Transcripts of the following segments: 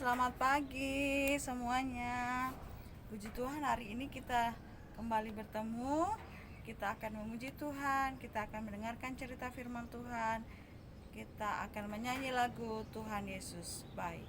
selamat pagi semuanya. Puji Tuhan, hari ini kita kembali bertemu. Kita akan memuji Tuhan, kita akan mendengarkan cerita firman Tuhan. Kita akan menyanyi lagu Tuhan Yesus baik.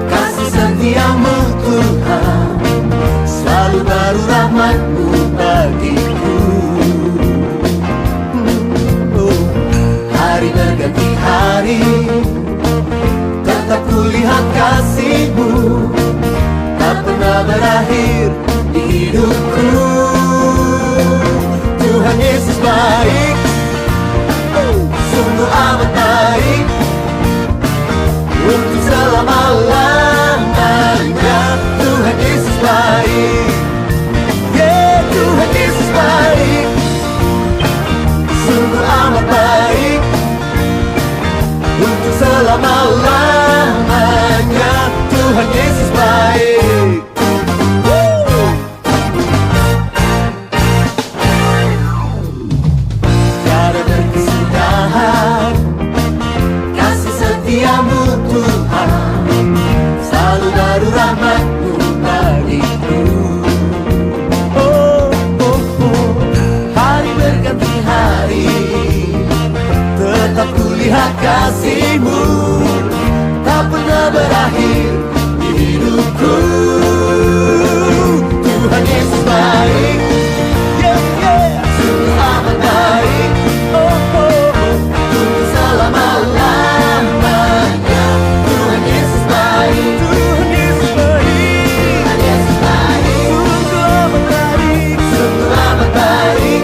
Kasih setiamu Tuhan, selalu baru rahmat-Mu bagiku. Hari berganti hari, tetap kulihat kasih-Mu, tak pernah berakhir di hidupku. Tuhan Yesus baik, sungguh amat baik, untuk selama-lamanya. Tuhan Yesus baik, yeah, Tuhan Yesus baik, sungguh amat baik, untuk selama-lamanya. Tuhan Yesus baik. Tiada berkesudahan kasih setiamu Tuhan, selalu baru rahmat-Mu bagiku. Hari berganti hari, tetap kulihat kasih-Mu, tak pernah berakhir di hidupku. Tuhan Yesus baik, yeah, yeah, sungguh amat baik, untuk selama-lamanya. Tuhan Yesus baik, Tuhan Yesus baik, Tuhan Yesus baik, sungguh amat baik, sungguh amat baik,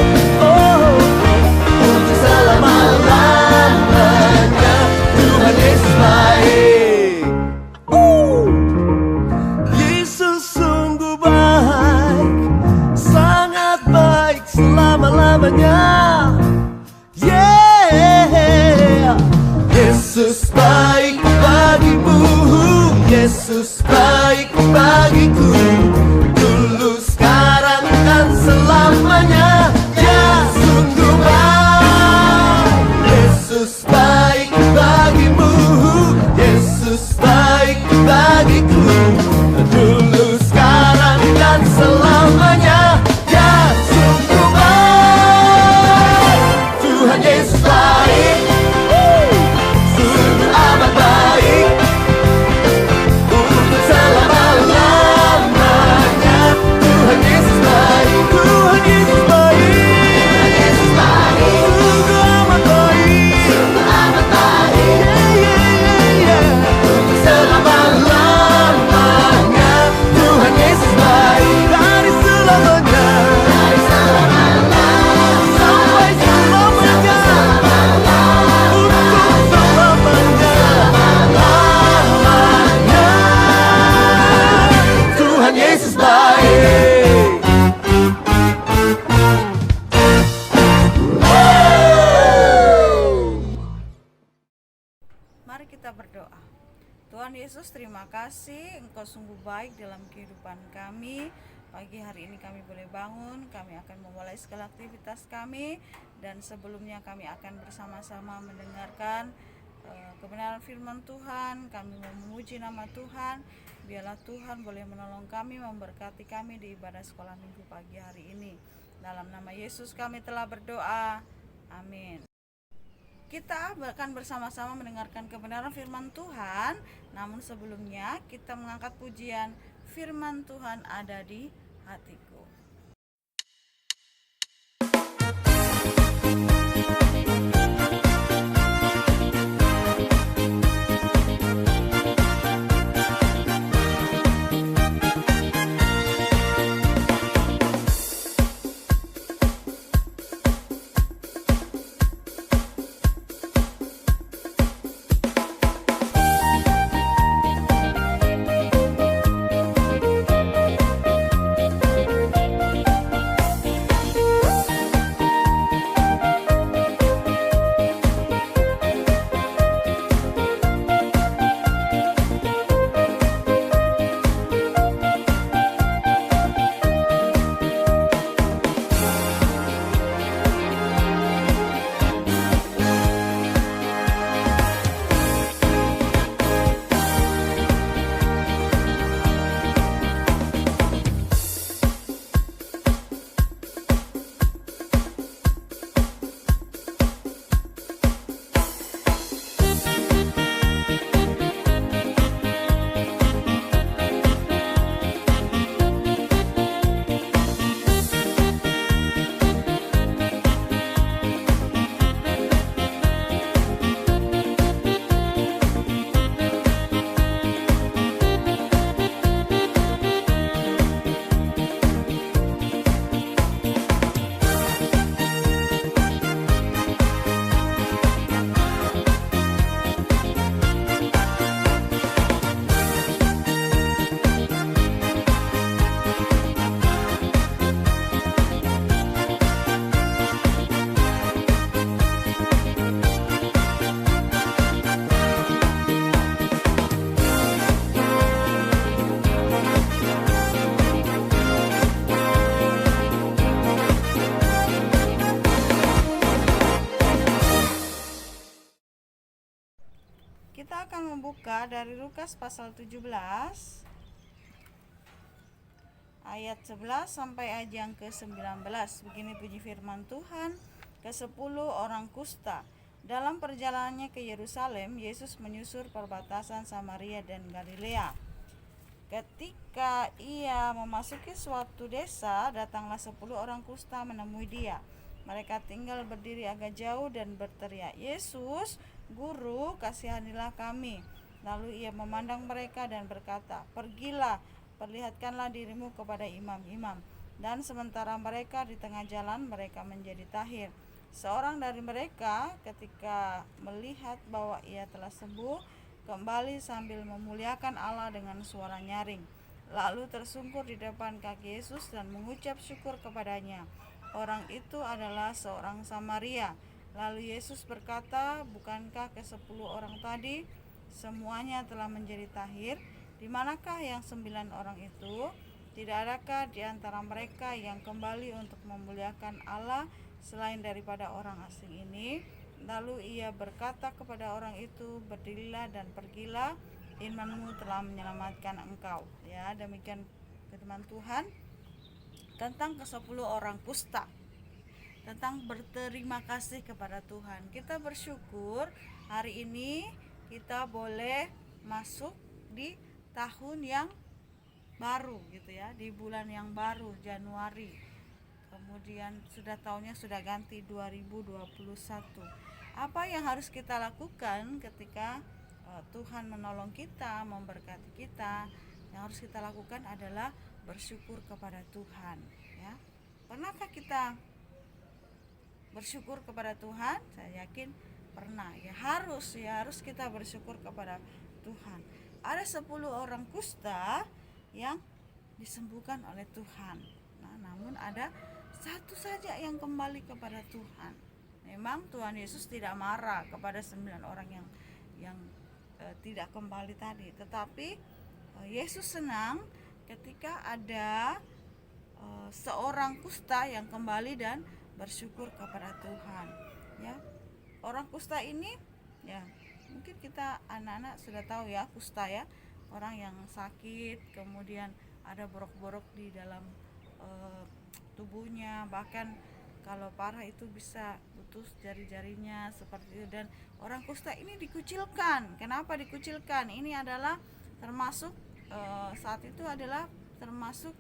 untuk selama-lamanya. Tuhan Yesus baik. Yesus sungguh baik, sangat baik selama-lamanya. Yeah, Yesus baik bagimu, Yesus baik bagiku, dulu, sekarang, dan selamanya. Ya, sungguh baik. Yesus baik bagimu, Yesus baik bagiku, dulu, sekarang, dan selamanya. Ya, sungguh baik. Tuhan Yesus baik, sungguh amat baik, untuk selama-lamanya. Tuhan Yesus baik, Tuhan Yesus baik, Tuhan Yesus baik, sungguh amat baik, sungguh amat baik, yeah, yeah, yeah, untuk selama-lamanya. Tuhan Yesus baik, dari selamanya, dari selamanya, sampai selamanya, untuk selama-lamanya. Tuhan Yesus baik. Mari kita berdoa. Tuhan Yesus, terima kasih Engkau sungguh baik dalam kehidupan kami. Pagi hari ini kami boleh bangun, kami akan memulai segala aktivitas kami, dan sebelumnya kami akan bersama-sama mendengarkan kebenaran firman Tuhan. Kami mau memuji nama Tuhan. Biarlah Tuhan boleh menolong kami, memberkati kami di ibadah sekolah minggu pagi hari ini. Dalam nama Yesus kami telah berdoa. Amin. Kita akan bersama-sama mendengarkan kebenaran firman Tuhan. Namun sebelumnya kita mengangkat pujian firman Tuhan ada di hatiku. Kita akan membuka dari Lukas pasal 17 ayat 11 sampai ayat yang ke-19. Begini bunyi firman Tuhan. Ke-10 orang kusta. Dalam perjalanannya ke Yerusalem, Yesus menyusur perbatasan Samaria dan Galilea. Ketika ia memasuki suatu desa, datanglah 10 orang kusta menemui dia. Mereka tinggal berdiri agak jauh dan berteriak, "Yesus, Guru, kasihanilah kami." Lalu ia memandang mereka dan berkata, "Pergilah, perlihatkanlah dirimu kepada imam-imam." Dan sementara mereka di tengah jalan, mereka menjadi tahir. Seorang dari mereka ketika melihat bahwa ia telah sembuh, kembali sambil memuliakan Allah dengan suara nyaring. Lalu tersungkur di depan kaki Yesus dan mengucap syukur kepadanya. Orang itu adalah seorang Samaria. Lalu Yesus berkata, "Bukankah ke-10 orang tadi semuanya telah menjadi tahir? Di manakah yang 9 orang itu? Tidak adakah di antara mereka yang kembali untuk memuliakan Allah selain daripada orang asing ini?" Lalu ia berkata kepada orang itu, "Berdirilah dan pergilah, imanmu telah menyelamatkan engkau." Ya, demikian firman Tuhan tentang ke-10 orang kusta, tentang berterima kasih kepada Tuhan. Kita bersyukur hari ini kita boleh masuk di tahun yang baru gitu ya, di bulan yang baru, Januari. Kemudian tahunnya sudah ganti 2021. Apa yang harus kita lakukan ketika Tuhan menolong kita, memberkati kita? Yang harus kita lakukan adalah bersyukur kepada Tuhan, ya. Pernahkah kita bersyukur kepada Tuhan? Saya yakin pernah, ya. Harus kita bersyukur kepada Tuhan. Ada 10 orang kusta yang disembuhkan oleh Tuhan. Nah, namun ada satu saja yang kembali kepada Tuhan. Memang Tuhan Yesus tidak marah kepada 9 orang yang tidak kembali tadi, tetapi Yesus senang ketika ada seorang kusta yang kembali dan bersyukur kepada Tuhan, ya. Orang kusta ini, ya, mungkin kita anak-anak sudah tahu ya, kusta ya, orang yang sakit, kemudian ada borok-borok di dalam tubuhnya, bahkan kalau parah itu bisa putus jari-jarinya seperti itu. Dan orang kusta ini dikucilkan. Kenapa dikucilkan? Ini adalah termasuk saat itu adalah termasuk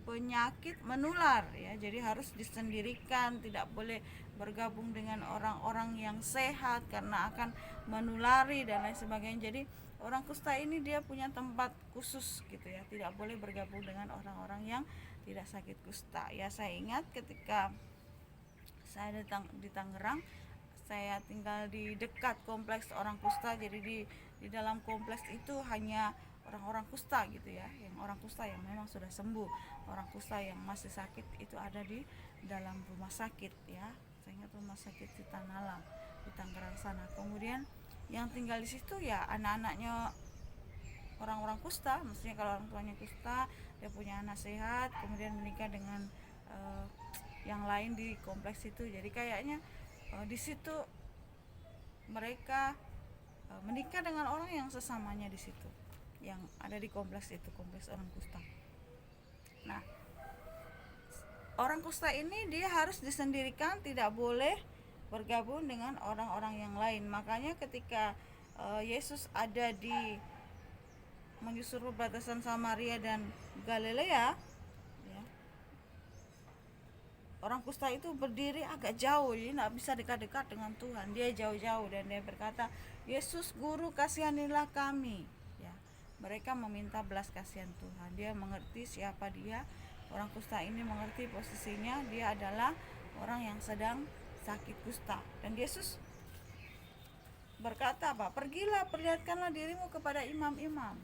penyakit menular, ya. Jadi harus disendirikan, tidak boleh bergabung dengan orang-orang yang sehat karena akan menulari dan lain sebagainya. Jadi orang kusta ini dia punya tempat khusus gitu ya, tidak boleh bergabung dengan orang-orang yang tidak sakit kusta. Ya, saya ingat ketika saya datang di Tangerang, saya tinggal di dekat kompleks orang kusta. Jadi di dalam kompleks itu hanya orang-orang kusta gitu ya, yang orang kusta yang memang sudah sembuh. Orang kusta yang masih sakit itu ada di dalam rumah sakit, ya. Saya ingat rumah sakit di Tanala di Tangerang sana. Kemudian yang tinggal di situ ya anak-anaknya orang-orang kusta. Maksudnya kalau orang tuanya kusta, dia punya anak sehat, kemudian menikah dengan yang lain di kompleks itu. Jadi kayaknya di situ mereka menikah dengan orang yang sesamanya di situ, yang ada di kompleks itu, kompleks orang kusta. Nah, orang kusta ini dia harus disendirikan, tidak boleh bergabung dengan orang-orang yang lain. Makanya ketika Yesus ada di menyusur perbatasan Samaria dan Galilea, ya, orang kusta itu berdiri agak jauh, jadi tidak bisa dekat-dekat dengan Tuhan. Dia jauh-jauh dan dia berkata, "Yesus, Guru, kasihanilah kami." Ya, mereka meminta belas kasihan Tuhan. Dia mengerti siapa dia. Orang kusta ini mengerti posisinya, dia adalah orang yang sedang sakit kusta. Dan Yesus berkata apa? "Pergilah, perlihatkanlah dirimu kepada imam-imam."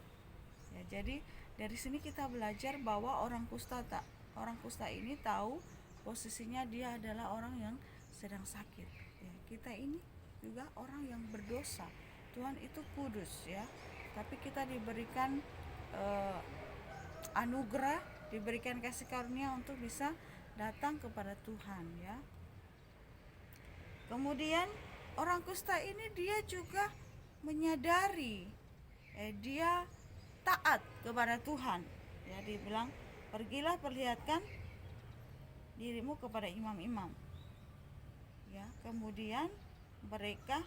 Ya, jadi dari sini kita belajar bahwa orang kusta ini tahu posisinya dia adalah orang yang sedang sakit. Ya, kita ini juga orang yang berdosa. Tuhan itu kudus, ya. Tapi kita diberikan anugerah, diberikan kasih karunia untuk bisa datang kepada Tuhan, ya. Kemudian orang kusta ini dia juga menyadari dia taat kepada Tuhan. Ya, dibilang pergilah perlihatkan dirimu kepada imam-imam. Ya, kemudian mereka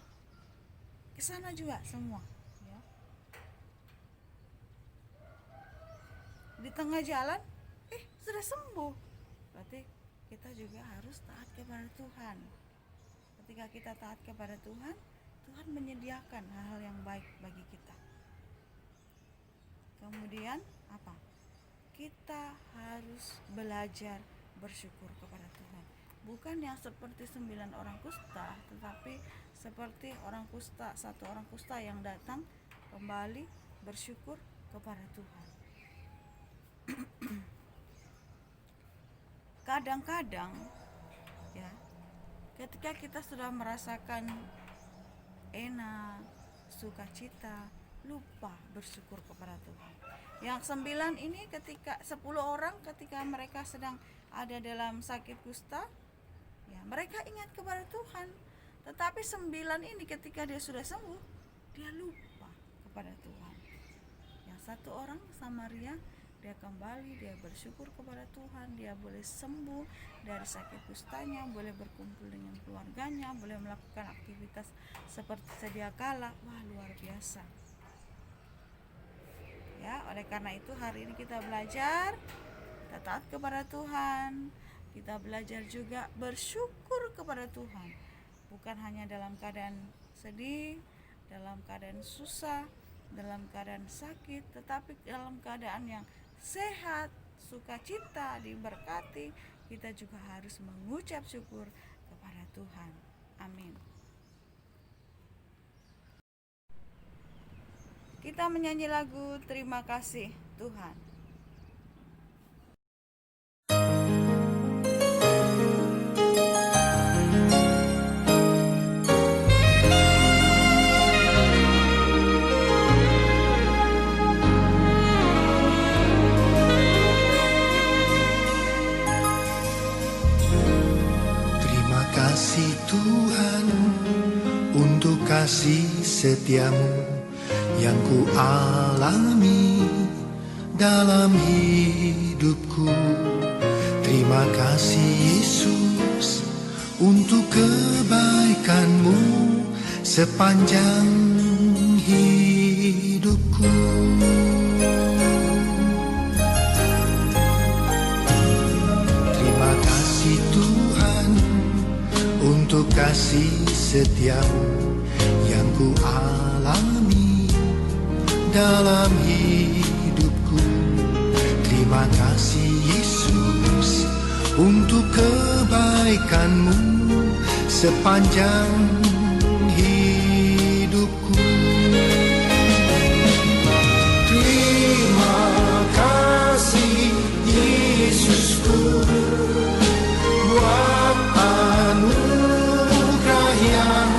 ke sana juga semua. Ya. Di tengah jalan, sudah sembuh. Berarti kita juga harus taat kepada Tuhan. Ketika kita taat kepada Tuhan, Tuhan menyediakan hal-hal yang baik bagi kita. Kemudian apa? Kita harus belajar bersyukur kepada Tuhan. Bukan yang seperti 9 orang kusta, tetapi seperti satu orang kusta yang datang kembali bersyukur kepada Tuhan. Kadang-kadang ya, ketika kita sudah merasakan enak, sukacita, lupa bersyukur kepada Tuhan. Yang 9 ini 10 orang ketika mereka sedang ada dalam sakit kusta, ya, mereka ingat kepada Tuhan. Tetapi 9 ini ketika dia sudah sembuh, dia lupa kepada Tuhan. Yang 1 orang Samaria, dia kembali, dia bersyukur kepada Tuhan, dia boleh sembuh dari sakit kustanya, boleh berkumpul dengan keluarganya, boleh melakukan aktivitas seperti sedia kala. Wah, luar biasa. Ya, oleh karena itu hari ini kita belajar, kita taat kepada Tuhan, kita belajar juga bersyukur kepada Tuhan. Bukan hanya dalam keadaan sedih, dalam keadaan susah, dalam keadaan sakit, tetapi dalam keadaan yang sehat, sukacita, diberkati, kita juga harus mengucap syukur kepada Tuhan. Amin. Kita menyanyi lagu Terima Kasih Tuhan. Terima kasih Tuhan untuk kasih setiamu yang ku alami dalam hidupku. Terima kasih Yesus untuk kebaikanmu sepanjang hidupku. Terima kasih Tuhan untuk kasih setiamu yang ku alami dalam hidupku. Terima kasih Yesus untuk kebaikanmu sepanjang hidupku. Terima kasih Yesusku buat anugerah yang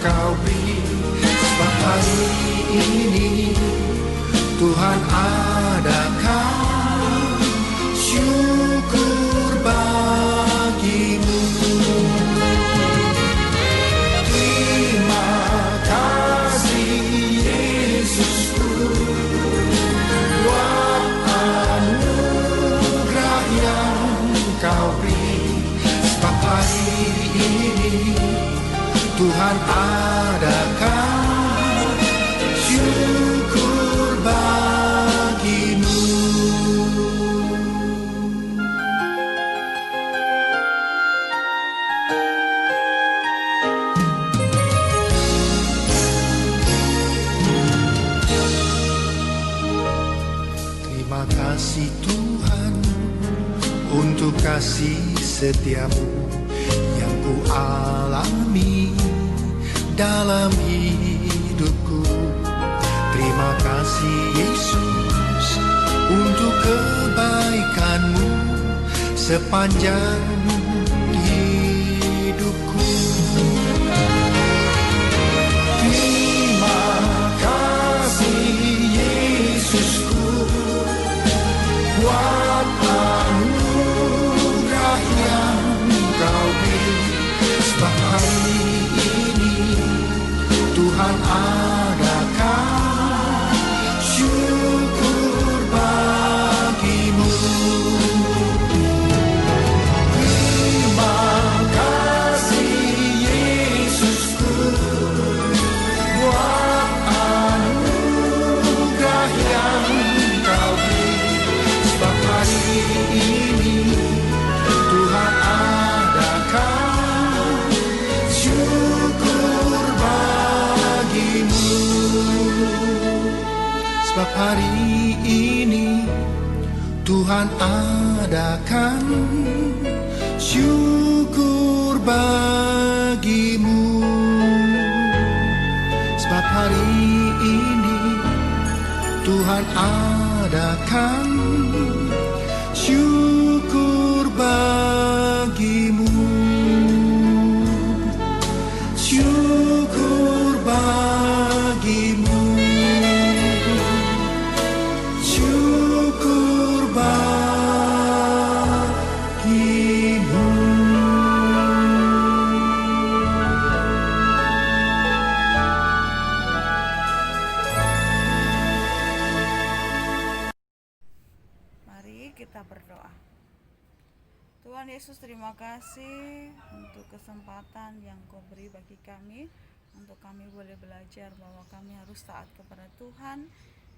Kau beri. Sebab hari ini Tuhan adakan syukur bagimu. Terima kasih Yesusku buat anugerah yang Kau beri. Sebab hari ini Tuhan adakan syukur bagimu. Terima kasih Tuhan untuk kasih setiamu yang ku alami dalam hidupku. Terima kasih Yesus untuk kebaikanmu sepanjang hidupku. Terima kasih Yesusku buat anugerah yang Kau beri. Sebab hari ini Tuhan ada hari ini Tuhan adakan syukur bagimu. Sebab hari ini Tuhan adakan syukur bagimu. Syukur bagimu. Syukur bagimu. Mari kita berdoa. Tuhan Yesus, terima kasih untuk kesempatan yang Kau beri bagi kami, untuk kami boleh belajar bahwa kami harus taat kepada Tuhan,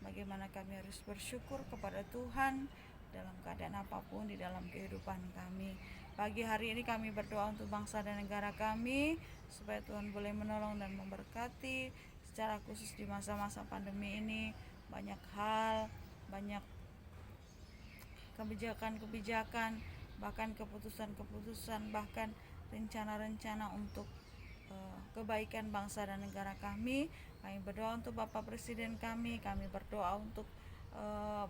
bagaimana kami harus bersyukur kepada Tuhan dalam keadaan apapun di dalam kehidupan kami. Pagi hari ini kami berdoa untuk bangsa dan negara kami, supaya Tuhan boleh menolong dan memberkati secara khusus di masa-masa pandemi ini. Banyak hal, banyak kebijakan-kebijakan, bahkan keputusan-keputusan, bahkan rencana-rencana untuk kebaikan bangsa dan negara kami. Kami berdoa untuk Bapak Presiden kami berdoa untuk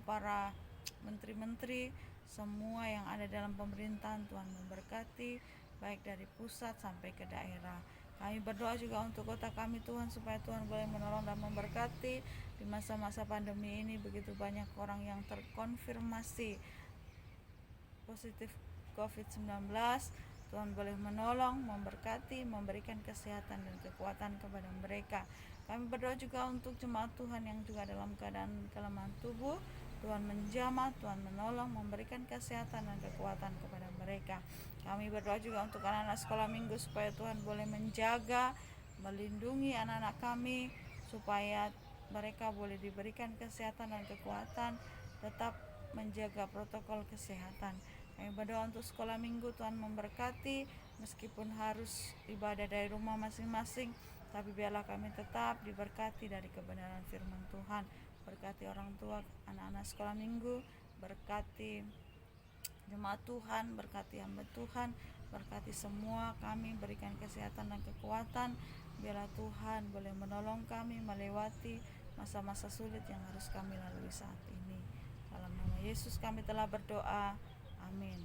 para menteri-menteri, semua yang ada dalam pemerintahan. Tuhan memberkati, baik dari pusat sampai ke daerah. Kami berdoa juga untuk kota kami Tuhan, supaya Tuhan boleh menolong dan memberkati di masa-masa pandemi ini. Begitu banyak orang yang terkonfirmasi positif COVID-19. Tuhan boleh menolong, memberkati, memberikan kesehatan dan kekuatan kepada mereka. Kami berdoa juga untuk jemaat Tuhan yang juga dalam keadaan kelemahan tubuh. Tuhan menjamah, Tuhan menolong, memberikan kesehatan dan kekuatan kepada mereka. Kami berdoa juga untuk anak-anak sekolah minggu, supaya Tuhan boleh menjaga, melindungi anak-anak kami, supaya mereka boleh diberikan kesehatan dan kekuatan, tetap menjaga protokol kesehatan. Kami berdoa untuk sekolah minggu, Tuhan memberkati, meskipun harus ibadah dari rumah masing-masing, tapi biarlah kami tetap diberkati dari kebenaran firman Tuhan. Berkati orang tua anak-anak sekolah minggu, berkati jemaat Tuhan, berkati hamba Tuhan, berkati semua kami, berikan kesehatan dan kekuatan. Biarlah Tuhan boleh menolong kami melewati masa-masa sulit yang harus kami lalui saat ini. Dalam nama Yesus kami telah berdoa. Amin.